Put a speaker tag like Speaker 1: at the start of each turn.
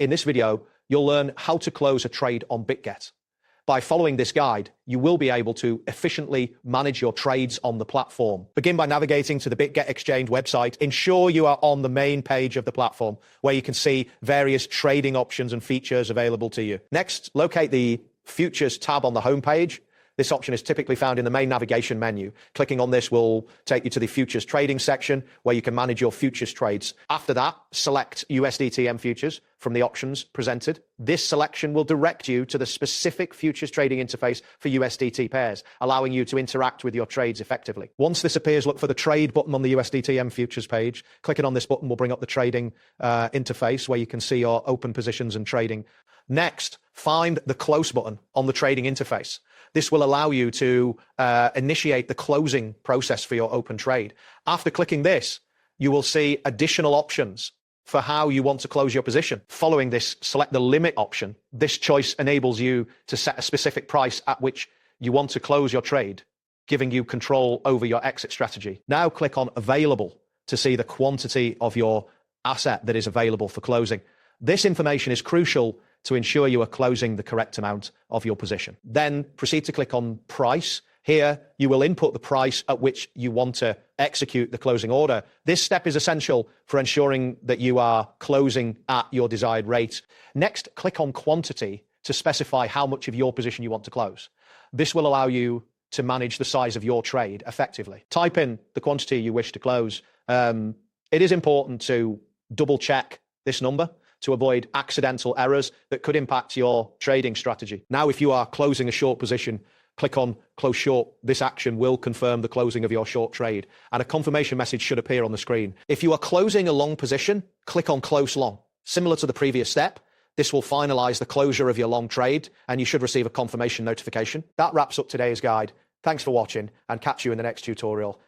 Speaker 1: In this video, you'll learn how to close a trade on Bitget. By following this guide, you will be able to efficiently manage your trades on the platform. Begin by navigating to the Bitget Exchange website. Ensure you are on the main page of the platform where you can see various trading options and features available to you. Next, locate the Futures tab on the homepage. This option is typically found in the main navigation menu. Clicking on this will take you to the futures trading section where you can manage your futures trades. After that, select USDTM futures from the options presented. This selection will direct you to the specific futures trading interface for USDT pairs, allowing you to interact with your trades effectively. Once this appears, look for the trade button on the USDTM futures page. Clicking on this button will bring up the trading interface where you can see your open positions and trading. Next, find the close button on the trading interface. This will allow you to initiate the closing process for your open trade. After clicking this, you will see additional options for how you want to close your position. Following this, select the limit option. This choice enables you to set a specific price at which you want to close your trade, giving you control over your exit strategy. Now click on Available to see the quantity of your asset that is available for closing. This information is crucial to ensure you are closing the correct amount of your position. Then proceed to click on Price. Here, you will input the price at which you want to execute the closing order. This step is essential for ensuring that you are closing at your desired rate. Next, click on Quantity to specify how much of your position you want to close. This will allow you to manage the size of your trade effectively. Type in the quantity you wish to close. It is important to double check this number to avoid accidental errors that could impact your trading strategy. Now, if you are closing a short position, click on Close Short. This action will confirm the closing of your short trade, and a confirmation message should appear on the screen. If you are closing a long position, click on Close Long. Similar to the previous step, this will finalize the closure of your long trade, and you should receive a confirmation notification. That wraps up today's guide. Thanks for watching, and catch you in the next tutorial.